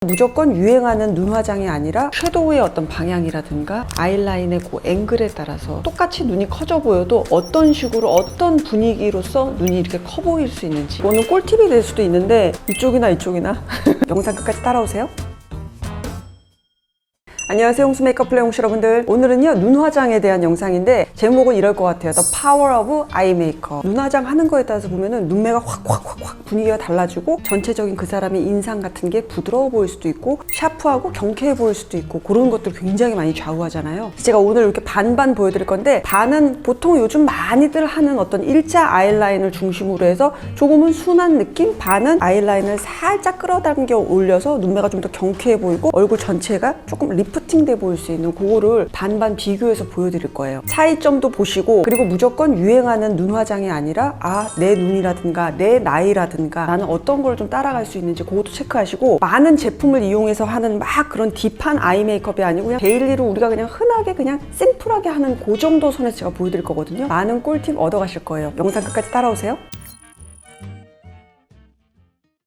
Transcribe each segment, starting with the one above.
무조건 유행하는 눈 화장이 아니라 섀도우의 어떤 방향이라든가 아이라인의 그 앵글에 따라서 똑같이 눈이 커져 보여도 어떤 식으로 어떤 분위기로서 눈이 이렇게 커 보일 수 있는지, 오늘 꿀팁이 될 수도 있는데 이쪽이나 영상 끝까지 따라오세요. 안녕하세요, 홍수 메이크업 플레이 홍수 여러분들. 오늘은요, 눈 화장에 대한 영상인데 제목은 이럴 것 같아요. The Power of Eye Makeup. 눈 화장 하는 거에 따라서 보면은 눈매가 확 분위기가 달라지고 전체적인 그 사람의 인상 같은 게 부드러워 보일 수도 있고 샤프하고 경쾌해 보일 수도 있고 그런 것들 굉장히 많이 좌우하잖아요. 제가 오늘 이렇게 반반 보여드릴 건데, 반은 보통 요즘 많이들 하는 어떤 일자 아이라인을 중심으로 해서 조금은 순한 느낌, 반은 아이라인을 살짝 끌어당겨 올려서 눈매가 좀 더 경쾌해 보이고 얼굴 전체가 조금 리프팅돼 보일 수 있는 그거를 반반 비교해서 보여드릴 거예요. 차이점도 보시고, 그리고 무조건 유행하는 눈 화장이 아니라 내 눈이라든가 내 나이라든가 나는 어떤 걸 좀 따라갈 수 있는지 그것도 체크하시고, 많은 제품을 이용해서 하는 막 그런 딥한 아이 메이크업이 아니고 그냥 데일리로 우리가 그냥 흔하게 그냥 심플하게 하는 그 정도 선에서 제가 보여드릴 거거든요. 많은 꿀팁 얻어가실 거예요. 영상 끝까지 따라오세요.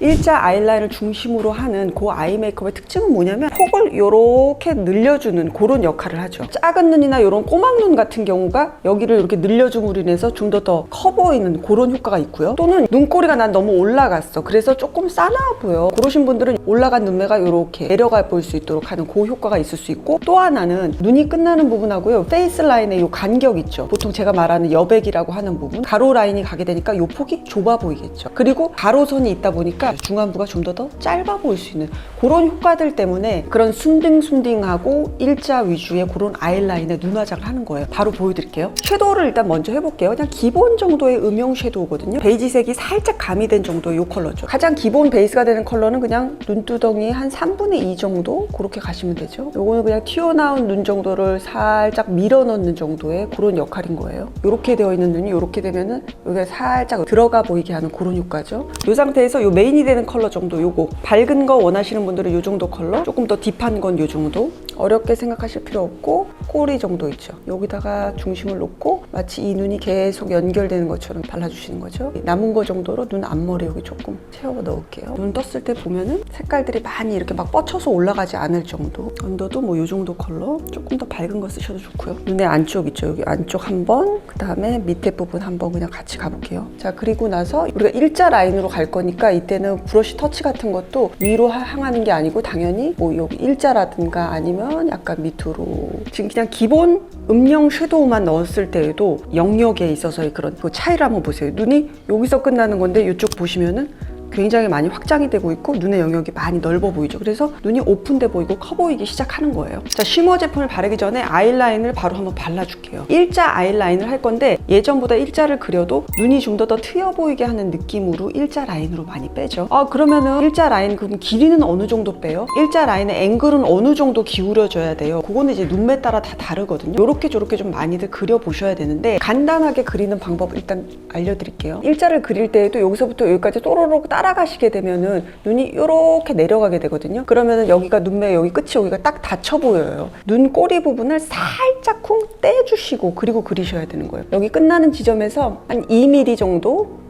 일자 아이라인을 중심으로 하는 그 아이 메이크업의 특징은 뭐냐면 폭을 이렇게 늘려주는 그런 역할을 하죠. 작은 눈이나 이런 꼬막 눈 같은 경우가 여기를 이렇게 늘려줌으로 인해서 좀 더 커 보이는 그런 효과가 있고요. 또는 눈꼬리가 난 너무 올라갔어, 그래서 조금 싸나워 보여, 그러신 분들은 올라간 눈매가 이렇게 내려가 볼 수 있도록 하는 그 효과가 있을 수 있고, 또 하나는 눈이 끝나는 부분하고요, 페이스 라인의 이 간격 있죠. 보통 제가 말하는 여백이라고 하는 부분, 가로 라인이 가게 되니까 이 폭이 좁아 보이겠죠. 그리고 가로선이 있다 보니까 중안부가 좀 더 짧아 보일 수 있는 그런 효과들 때문에 그런 순딩순딩하고 일자 위주의 그런 아이라인의 눈 화장을 하는 거예요. 바로 보여드릴게요. 섀도우를 일단 먼저 해볼게요. 그냥 기본 정도의 음영 섀도우거든요. 베이지색이 살짝 가미된 정도의 이 컬러죠. 가장 기본 베이스가 되는 컬러는 그냥 눈두덩이 한 3분의 2 정도 그렇게 가시면 되죠. 요거는 그냥 튀어나온 눈 정도를 살짝 밀어 넣는 정도의 그런 역할인 거예요. 이렇게 되어 있는 눈이 이렇게 되면은 여기가 살짝 들어가 보이게 하는 그런 효과죠. 이 상태에서 요 메인이 되는 컬러 정도, 요거 밝은 거 원하시는 분들은 요 정도 컬러, 조금 더 딥한 건 요 정도, 어렵게 생각하실 필요 없고 꼬리 정도 있죠. 여기다가 중심을 놓고 마치 이 눈이 계속 연결되는 것처럼 발라주시는 거죠. 남은 거 정도로 눈 앞머리 여기 조금 채워 넣을게요. 눈 떴을 때 보면은 색깔들이 많이 이렇게 막 뻗쳐서 올라가지 않을 정도, 언더도 뭐 요 정도 컬러, 조금 더 밝은 거 쓰셔도 좋고요. 눈의 안쪽 있죠. 여기 안쪽 한번, 그 다음에 밑에 부분 한번 그냥 같이 가볼게요. 자, 그리고 나서 우리가 일자 라인으로 갈 거니까 이때는 브러쉬 터치 같은 것도 위로 향하는 게 아니고 당연히 뭐 여기 일자라든가 아니면 약간 밑으로, 지금 그냥 기본 음영 섀도우만 넣었을 때에도 영역에 있어서의 그런 그 차이를 한번 보세요. 눈이 여기서 끝나는 건데 이쪽 보시면은 굉장히 많이 확장이 되고 있고 눈의 영역이 많이 넓어 보이죠. 그래서 눈이 오픈돼 보이고 커 보이기 시작하는 거예요. 자, 쉬머 제품을 바르기 전에 아이라인을 바로 한번 발라줄게요. 일자 아이라인을 할 건데 예전보다 일자를 그려도 눈이 좀 더 트여 보이게 하는 느낌으로 일자 라인으로 많이 빼죠. 그러면은 일자 라인 그럼 길이는 어느 정도 빼요? 일자 라인의 앵글은 어느 정도 기울여줘야 돼요? 그거는 이제 눈매 따라 다 다르거든요. 요렇게 저렇게 좀 많이들 그려보셔야 되는데, 간단하게 그리는 방법 일단 알려드릴게요. 일자를 그릴 때에도 여기서부터 여기까지 또로록 따라가시게 되면은 눈이 이렇게 내려가게 되거든요. 그러면은 여기가 눈매 여기 끝이 여기가 딱 닫혀 보여요. 눈 꼬리 부분을 살짝 쿵 떼주시고 그리고 그리셔야 되는 거예요. 여기 끝나는 지점에서 한 2mm 정도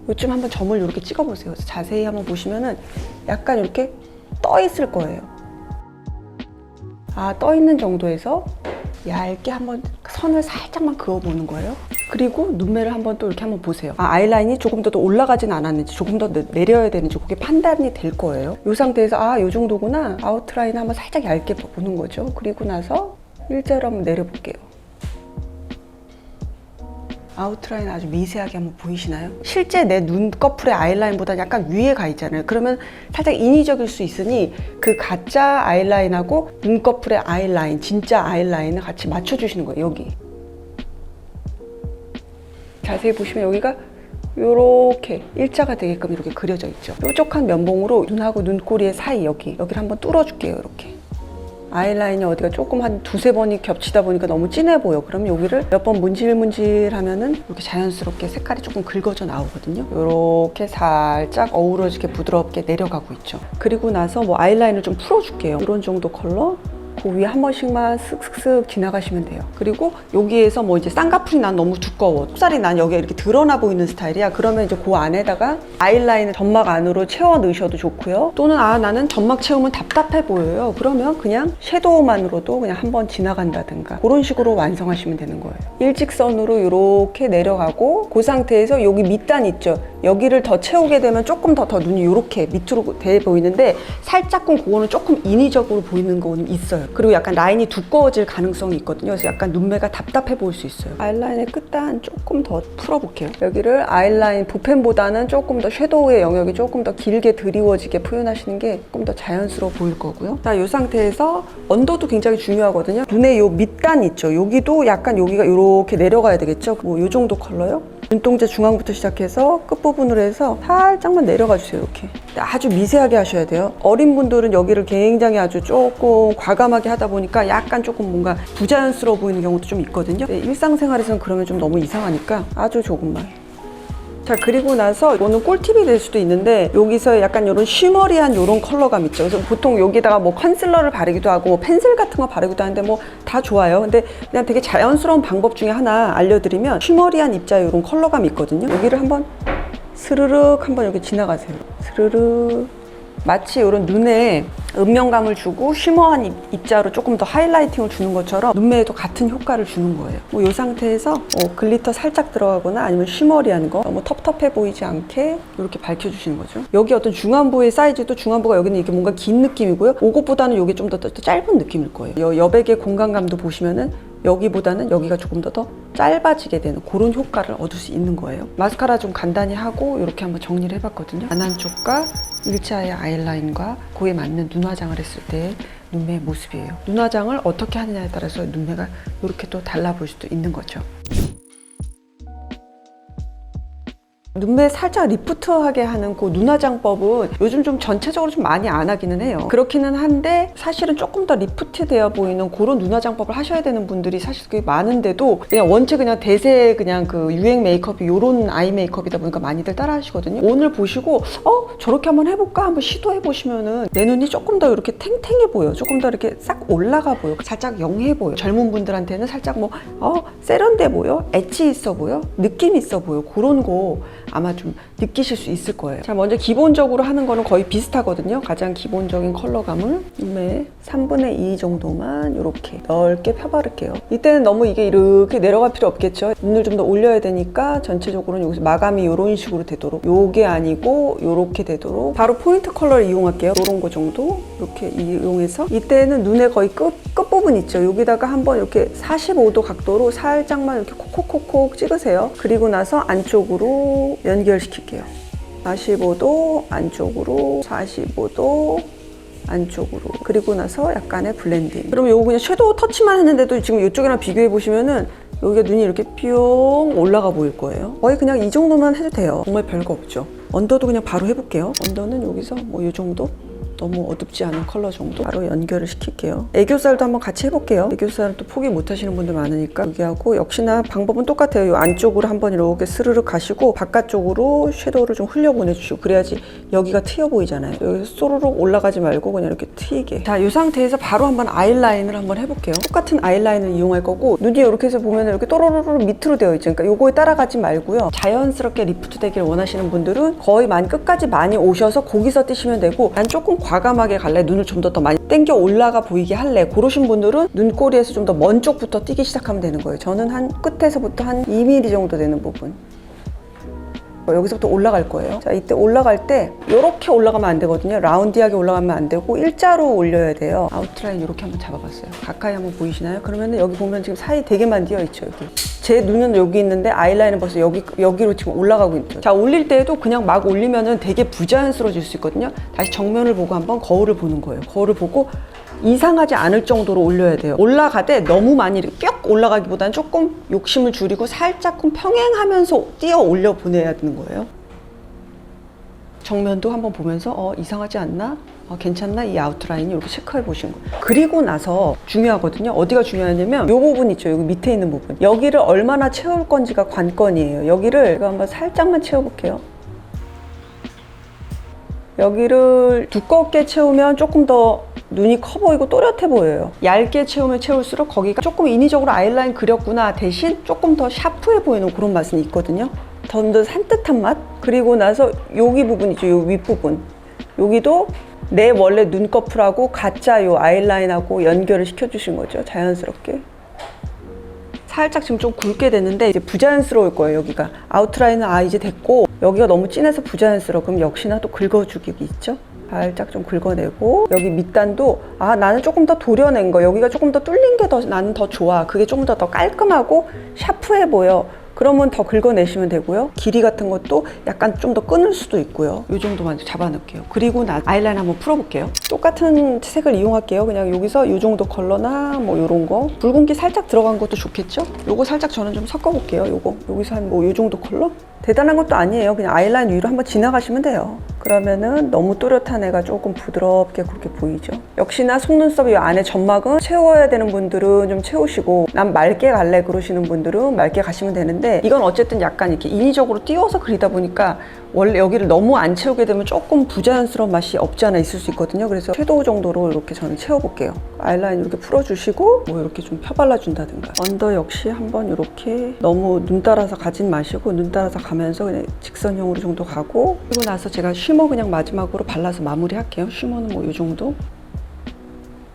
요쯤 한번 점을 이렇게 찍어보세요. 자세히 한번 보시면은 약간 이렇게 떠 있을 거예요. 떠 있는 정도에서 얇게 한번 선을 살짝만 그어보는 거예요. 그리고 눈매를 한번 또 이렇게 한번 보세요. 아이라인이 조금 더 올라가진 않았는지 조금 더 내려야 되는지 그게 판단이 될 거예요. 이 상태에서 이 정도구나, 아웃라인 한번 살짝 얇게 보는 거죠. 그리고 나서 일자로 한번 내려볼게요. 아웃라인 아주 미세하게 한번 보이시나요? 실제 내 눈꺼풀의 아이라인보다 약간 위에 가 있잖아요. 그러면 살짝 인위적일 수 있으니 그 가짜 아이라인하고 눈꺼풀의 아이라인, 진짜 아이라인을 같이 맞춰주시는 거예요. 여기 자세히 보시면 여기가 요렇게 일자가 되게끔 이렇게 그려져 있죠. 뾰족한 면봉으로 눈하고 눈꼬리의 사이 여기를 한번 뚫어줄게요. 이렇게 아이라인이 어디가 조금 한 두세 번이 겹치다 보니까 너무 진해 보여. 그럼 여기를 몇 번 문질문질 하면은 이렇게 자연스럽게 색깔이 조금 긁어져 나오거든요. 이렇게 살짝 어우러지게 부드럽게 내려가고 있죠. 그리고 나서 뭐 아이라인을 좀 풀어줄게요. 이런 정도 컬러 그 위에 한 번씩만 슥슥슥 지나가시면 돼요. 그리고 여기에서 뭐 이제 쌍꺼풀이 난 너무 두꺼워, 속살이 난 여기가 이렇게 드러나 보이는 스타일이야. 그러면 이제 그 안에다가 아이라인을 점막 안으로 채워 넣으셔도 좋고요. 또는 나는 점막 채우면 답답해 보여요. 그러면 그냥 섀도우만으로도 그냥 한번 지나간다든가 그런 식으로 완성하시면 되는 거예요. 일직선으로 이렇게 내려가고 그 상태에서 여기 밑단 있죠. 여기를 더 채우게 되면 조금 더 눈이 이렇게 밑으로 돼 보이는데 살짝은 그거는 조금 인위적으로 보이는 거는 있어요. 그리고 약간 라인이 두꺼워질 가능성이 있거든요. 그래서 약간 눈매가 답답해 보일 수 있어요. 아이라인의 끝단 조금 더 풀어볼게요. 여기를 아이라인 붓펜보다는 조금 더 섀도우의 영역이 조금 더 길게 드리워지게 표현하시는 게 조금 더 자연스러워 보일 거고요. 자, 이 상태에서 언더도 굉장히 중요하거든요. 눈의 요 밑단 있죠. 여기도 약간 여기가 이렇게 내려가야 되겠죠. 뭐 요 정도 컬러요. 눈동자 중앙부터 시작해서 끝부분으로 해서 살짝만 내려가 주세요. 이렇게 아주 미세하게 하셔야 돼요. 어린 분들은 여기를 굉장히 아주 조금 과감하게 하다 보니까 약간 조금 뭔가 부자연스러워 보이는 경우도 좀 있거든요. 일상생활에서는 그러면 좀 너무 이상하니까 아주 조금만. 자, 그리고 나서 이거는 꿀팁이 될 수도 있는데 여기서 약간 이런 쉬머리한 이런 컬러감 있죠. 그래서 보통 여기다가 뭐 컨실러를 바르기도 하고 뭐 펜슬 같은 거 바르기도 하는데 뭐 다 좋아요. 근데 그냥 되게 자연스러운 방법 중에 하나 알려드리면 쉬머리한 입자에 이런 컬러감이 있거든요. 여기를 한번 스르륵 한번 여기 지나가세요. 스르륵. 마치 이런 눈에 음영감을 주고 쉬머한 입자로 조금 더 하이라이팅을 주는 것처럼 눈매에도 같은 효과를 주는 거예요. 뭐 이 상태에서 글리터 살짝 들어가거나 아니면 쉬머리한 거 너무 텁텁해 보이지 않게 이렇게 밝혀주시는 거죠. 여기 어떤 중안부의 사이즈도 중안부가 여기는 이렇게 뭔가 긴 느낌이고요. 이것보다는 이게 좀 더 짧은 느낌일 거예요. 여백의 공간감도 보시면은 여기보다는 여기가 조금 더 짧아지게 되는 그런 효과를 얻을 수 있는 거예요. 마스카라 좀 간단히 하고 이렇게 한번 정리를 해봤거든요. 안한 쪽과 일자의 아이라인과 그에 맞는 눈화장을 했을 때 눈매의 모습이에요. 눈화장을 어떻게 하느냐에 따라서 눈매가 이렇게 또 달라 보일 수도 있는 거죠. 눈매 살짝 리프트하게 하는 그 눈화장법은 요즘 좀 전체적으로 좀 많이 안 하기는 해요. 그렇기는 한데 사실은 조금 더 리프트되어 보이는 그런 눈화장법을 하셔야 되는 분들이 사실 꽤 많은데도 그냥 원체 그냥 대세 그냥 그 유행 메이크업이 요런 아이 메이크업이다 보니까 많이들 따라 하시거든요. 오늘 보시고 저렇게 한번 해볼까 한번 시도해 보시면은 내 눈이 조금 더 이렇게 탱탱해 보여. 조금 더 이렇게 싹 올라가 보여. 살짝 영해 보여. 젊은 분들한테는 살짝 뭐 세련돼 보여. 엣지 있어 보여. 느낌 있어 보여. 그런 거 아마 좀 느끼실 수 있을 거예요. 자, 먼저 기본적으로 하는 거는 거의 비슷하거든요. 가장 기본적인 컬러감을 눈매 3분의 2 정도만 이렇게 넓게 펴바를게요. 이때는 너무 이게 이렇게 내려갈 필요 없겠죠. 눈을 좀 더 올려야 되니까 전체적으로는 여기서 마감이 이런 식으로 되도록, 요게 아니고 요렇게 되도록 바로 포인트 컬러를 이용할게요. 이런 거 정도 이렇게 이용해서 이때는 눈의 거의 끝부분 있죠. 여기다가 한번 이렇게 45도 각도로 살짝만 이렇게 콕콕콕콕 찍으세요. 그리고 나서 안쪽으로 연결시킬게요. 45도 안쪽으로, 45도 안쪽으로. 그리고 나서 약간의 블렌딩. 그러면 요거 그냥 섀도우 터치만 했는데도 지금 이쪽이랑 비교해 보시면은 여기가 눈이 이렇게 뿅 올라가 보일 거예요. 거의 그냥 이 정도만 해도 돼요. 정말 별거 없죠. 언더도 그냥 바로 해볼게요. 언더는 여기서 뭐 이 정도? 너무 어둡지 않은 컬러 정도 바로 연결을 시킬게요. 애교살도 한번 같이 해볼게요. 애교살은 또 포기 못 하시는 분들 많으니까 여기하고 역시나 방법은 똑같아요. 이 안쪽으로 한번 이렇게 스르륵 가시고 바깥쪽으로 섀도우를 좀 흘려 보내주시고 그래야지 여기가 트여 보이잖아요. 여기서 쏘르륵 올라가지 말고 그냥 이렇게 트이게. 자, 이 상태에서 바로 한번 아이라인을 한번 해볼게요. 똑같은 아이라인을 이용할 거고 눈이 이렇게 해서 보면 이렇게 또로로로 밑으로 되어 있죠. 그러니까 요거에 따라가지 말고요. 자연스럽게 리프트 되길 원하시는 분들은 거의 끝까지 많이 오셔서 거기서 뜨시면 되고 난 조금 과감하게 갈래, 눈을 좀 더 많이 당겨 올라가 보이게 할래, 그러신 분들은 눈꼬리에서 좀 더 먼 쪽부터 띄기 시작하면 되는 거예요. 저는 한 끝에서부터 한 2mm 정도 되는 부분 여기서부터 올라갈 거예요. 자, 이때 올라갈 때 이렇게 올라가면 안 되거든요. 라운디하게 올라가면 안 되고 일자로 올려야 돼요. 아웃라인 이렇게 한번 잡아봤어요. 가까이 한번 보이시나요? 그러면은 여기 보면 지금 사이 되게 많이 띄어 있죠. 여기. 제 눈은 여기 있는데 아이라인은 벌써 여기로 지금 올라가고 있죠. 자, 올릴 때에도 그냥 막 올리면은 되게 부자연스러워질 수 있거든요. 다시 정면을 보고 한번 거울을 보는 거예요. 거울을 보고 이상하지 않을 정도로 올려야 돼요. 올라가되 너무 많이 이렇게 뿅 올라가기보다는 조금 욕심을 줄이고 살짝 평행하면서 띄어 올려 보내야 되는 거예요. 정면도 한번 보면서 이상하지 않나? 괜찮나? 이 아웃라인이 이렇게 체크해 보시는 거예요. 그리고 나서 중요하거든요. 어디가 중요하냐면 이 부분 있죠. 여기 밑에 있는 부분. 여기를 얼마나 채울 건지가 관건이에요. 여기를 제가 한번 살짝만 채워볼게요. 여기를 두껍게 채우면 조금 더 눈이 커 보이고 또렷해 보여요. 얇게 채우면 채울수록 거기가 조금 인위적으로 아이라인 그렸구나 대신 조금 더 샤프해 보이는 그런 맛은 있거든요. 더 산뜻한 맛? 그리고 나서 여기 부분이죠. 요 윗부분. 여기도 내 원래 눈꺼풀하고 가짜 요 아이라인하고 연결을 시켜주신 거죠. 자연스럽게. 살짝 지금 좀 굵게 됐는데 이제 부자연스러울 거예요. 여기가 아웃라인은 이제 됐고 여기가 너무 진해서 부자연스러워. 그럼 역시나 또 긁어주기 있죠. 살짝 좀 긁어내고 여기 밑단도 나는 조금 더 도려낸 거 여기가 조금 더 뚫린 게 나는 더 좋아. 그게 조금 더 깔끔하고 샤프해 보여. 그러면 더 긁어내시면 되고요. 길이 같은 것도 약간 좀 더 끊을 수도 있고요. 이 정도만 잡아 놓을게요. 그리고 아이라인 한번 풀어볼게요. 똑같은 색을 이용할게요. 그냥 여기서 이 정도 컬러나 뭐 이런 거 붉은기 살짝 들어간 것도 좋겠죠? 요거 살짝 저는 좀 섞어볼게요. 여기서 한 뭐 이 정도 컬러? 대단한 것도 아니에요. 그냥 아이라인 위로 한번 지나가시면 돼요. 그러면은 너무 또렷한 애가 조금 부드럽게 그렇게 보이죠. 역시나 속눈썹 이 안에 점막은 채워야 되는 분들은 좀 채우시고 난 맑게 갈래 그러시는 분들은 맑게 가시면 되는데 이건 어쨌든 약간 이렇게 인위적으로 띄워서 그리다 보니까 원래 여기를 너무 안 채우게 되면 조금 부자연스러운 맛이 없지 않아 있을 수 있거든요. 그래서 섀도우 정도로 이렇게 저는 채워볼게요. 아이라인 이렇게 풀어주시고 뭐 이렇게 좀 펴발라준다든가 언더 역시 한번 이렇게 너무 눈 따라서 가진 마시고 눈 따라서 가면서 그냥 직선형으로 정도 가고 그리고 나서 제가 쉬머 그냥 마지막으로 발라서 마무리할게요. 쉬머는 뭐 이 정도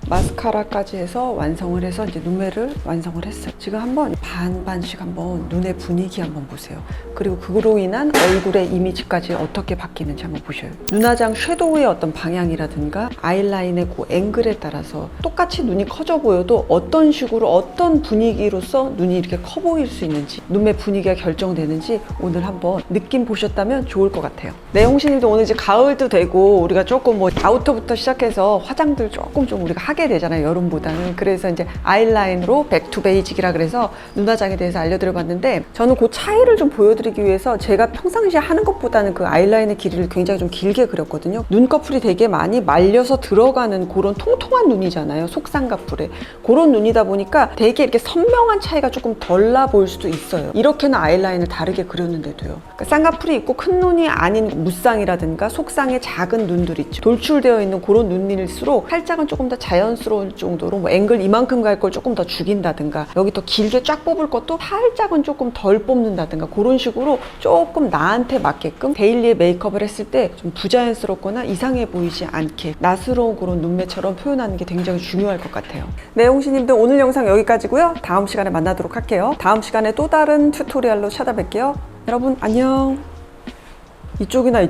마스카라까지 해서 완성을 해서 이제 눈매를 완성을 했어요. 지금 한번 반반씩 한번 눈의 분위기 한번 보세요. 그리고 그로 인한 얼굴의 이미지까지 어떻게 바뀌는지 한번 보셔요. 눈화장 섀도우의 어떤 방향이라든가 아이라인의 그 앵글에 따라서 똑같이 눈이 커져 보여도 어떤 식으로 어떤 분위기로서 눈이 이렇게 커 보일 수 있는지 눈매 분위기가 결정되는지 오늘 한번 느낌 보셨다면 좋을 것 같아요. 네, 홍시님도 오늘 이제 가을도 되고 우리가 조금 뭐 아우터부터 시작해서 화장들 조금 좀 우리가 하게 되잖아요. 여름보다는. 그래서 이제 아이라인으로 백투 베이직이라 그래서 눈화장에 대해서 알려드려 봤는데 저는 그 차이를 좀 보여드리기 위해서 제가 평상시에 하는 것보다는 그 아이라인의 길이를 굉장히 좀 길게 그렸거든요. 눈꺼풀이 되게 많이 말려서 들어가는 그런 통통한 눈이잖아요. 속쌍꺼풀에. 그런 눈이다 보니까 되게 이렇게 선명한 차이가 조금 덜 나 보일 수도 있어요. 이렇게는 아이라인을 다르게 그렸는데도요. 그러니까 쌍꺼풀이 있고 큰 눈이 아닌 무쌍이라든가 속쌍의 작은 눈들 있죠. 돌출되어 있는 그런 눈일수록 살짝은 조금 더 자연스러운 정도로 뭐 앵글 이만큼 갈 걸 조금 더 죽인다든가 여기 더 길게 쫙 뽑을 것도 살짝은 조금 덜 뽑는다든가 그런 식으로 조금 나한테 맞게끔 데일리에 메이크업을 했을 때 좀 부자연스럽거나 이상해 보이지 않게 나스러운 그런 눈매처럼 표현하는 게 굉장히 중요할 것 같아요. 네, 홍시님들 오늘 영상 여기까지고요. 다음 시간에 만나도록 할게요. 다음 시간에 또 다른 튜토리얼로 찾아뵐게요. 여러분 안녕. 이쪽이나